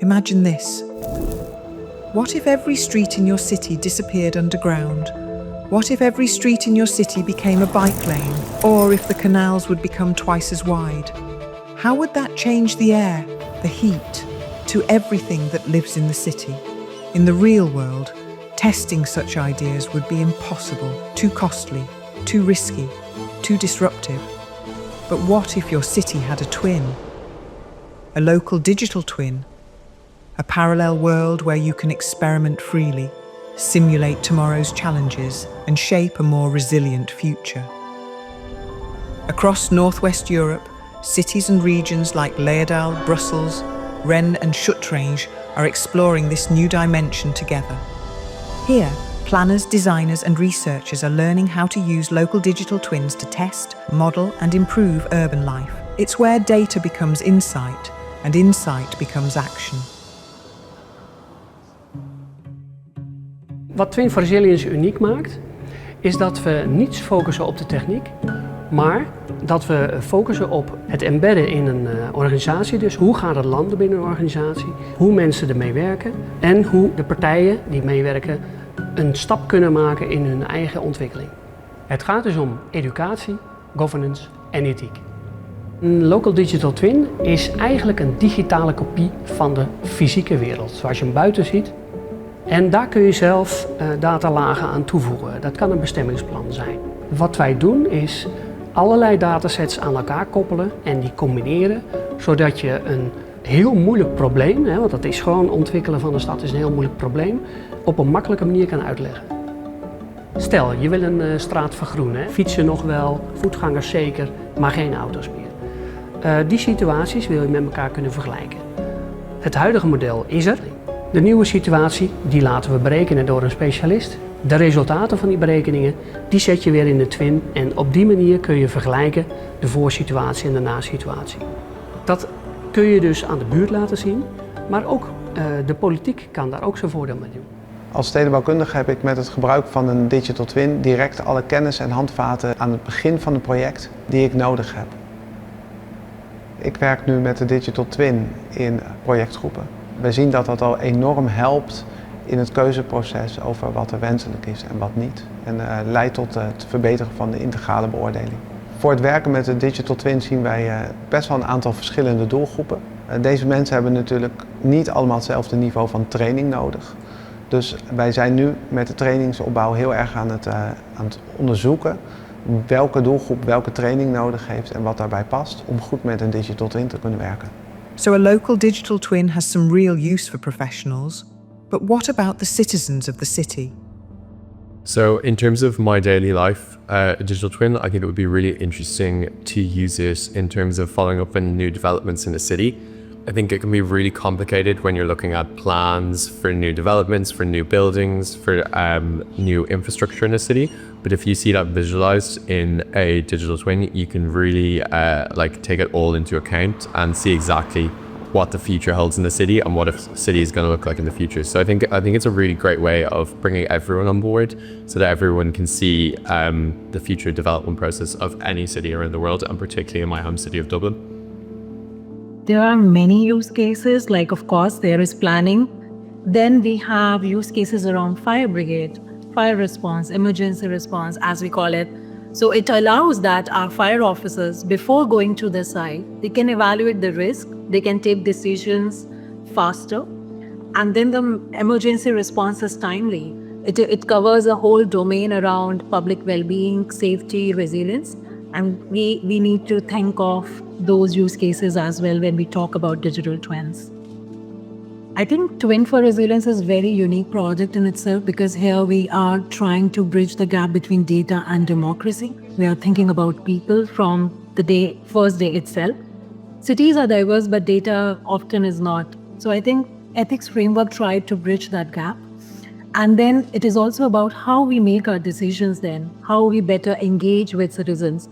Imagine this. What if every street in your city disappeared underground? What if every street in your city became a bike lane? Or if the canals would become twice as wide? How would that change the air, the heat, to everything that lives in the city? In the real world, testing such ideas would be impossible, too costly, too risky, too disruptive. But what if your city had a twin? A local digital twin? A parallel world where you can experiment freely, simulate tomorrow's challenges, and shape a more resilient future. Across North-West Europe, cities and regions like Leerdal, Brussels, Rennes and Schuttrange are exploring this new dimension together. Here, planners, designers and researchers are learning how to use local digital twins to test, model and improve urban life. It's where data becomes insight and insight becomes action. Wat Twin4Resilience uniek maakt, is dat we niet focussen op de techniek, maar dat we focussen op het embedden in een organisatie. Dus hoe gaat het landen binnen een organisatie, hoe mensen ermee werken en hoe de partijen die meewerken een stap kunnen maken in hun eigen ontwikkeling. Het gaat dus om educatie, governance en ethiek. Een local digital twin is eigenlijk een digitale kopie van de fysieke wereld, zoals je hem buiten ziet. En daar kun je zelf datalagen aan toevoegen. Dat kan een bestemmingsplan zijn. Wat wij doen is allerlei datasets aan elkaar koppelen en die combineren, zodat je een heel moeilijk probleem, want dat is gewoon ontwikkelen van een stad is een heel moeilijk probleem, op een makkelijke manier kan uitleggen. Stel, je wil een straat vergroenen, fietsen nog wel, voetgangers zeker, maar geen auto's meer. Die situaties wil je met elkaar kunnen vergelijken. Het huidige model is er. De nieuwe situatie, die laten we berekenen door een specialist. De resultaten van die berekeningen, die zet je weer in de twin en op die manier kun je vergelijken de voorsituatie en de nasituatie. Dat kun je dus aan de buurt laten zien, maar ook de politiek kan daar ook zijn voordeel mee doen. Als stedenbouwkundige heb ik met het gebruik van een digital twin direct alle kennis en handvaten aan het begin van het project die ik nodig heb. Ik werk nu met de digital twin in projectgroepen. We zien dat dat al enorm helpt in het keuzeproces over wat er wenselijk is en wat niet. En leidt tot het verbeteren van de integrale beoordeling. Voor het werken met de digital twin zien wij best wel een aantal verschillende doelgroepen. Deze mensen hebben natuurlijk niet allemaal hetzelfde niveau van training nodig. Dus wij zijn nu met de trainingsopbouw heel erg aan het onderzoeken welke doelgroep welke training nodig heeft en wat daarbij past om goed met een digital twin te kunnen werken. So a local digital twin has some real use for professionals, but what about the citizens of the city? So in terms of my daily life, a digital twin, I think it would be really interesting to use it in terms of following up on new developments in a city. I think it can be really complicated when you're looking at plans for new developments, for new buildings, for new infrastructure in a city. But if you see that visualized in a digital twin, you can really take it all into account and see exactly what the future holds in the city and what a city is going to look like in the future. So I think it's a really great way of bringing everyone on board so that everyone can see the future development process of any city around the world, and particularly in my home city of Dublin. There are many use cases, like of course there is planning. Then we have use cases around fire brigade, fire response, emergency response as we call it. So it allows that our fire officers, before going to the site, they can evaluate the risk, they can take decisions faster, and then the emergency response is timely. It covers a whole domain around public well-being, safety, resilience, and we need to think of those use cases as well when we talk about digital twins. I think Twin4Resilience is a very unique project in itself because here we are trying to bridge the gap between data and democracy. We are thinking about people from the first day itself. Cities are diverse, but data often is not. So I think ethics framework tried to bridge that gap. And then it is also about how we make our decisions then, how we better engage with citizens.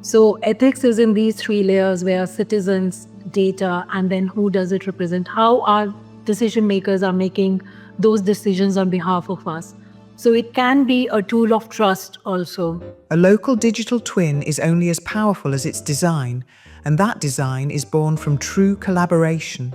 So ethics is in these three layers where citizens, data, and then who does it represent, how our decision makers are making those decisions on behalf of us. So it can be a tool of trust also. A local digital twin is only as powerful as its design, and that design is born from true collaboration.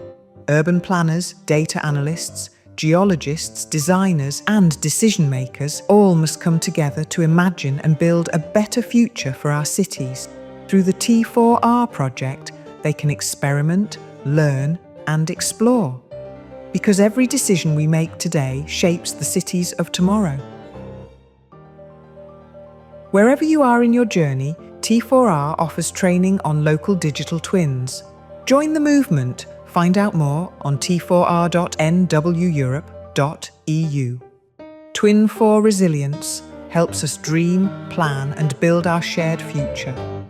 Urban planners, data analysts, geologists, designers, and decision makers all must come together to imagine and build a better future for our cities. Through the T4R project, they can experiment, learn, and explore. Because every decision we make today shapes the cities of tomorrow. Wherever you are in your journey, T4R offers training on local digital twins. Join the movement. Find out more on t4r.nweurope.eu. Twin4Resilience helps us dream, plan, and build our shared future.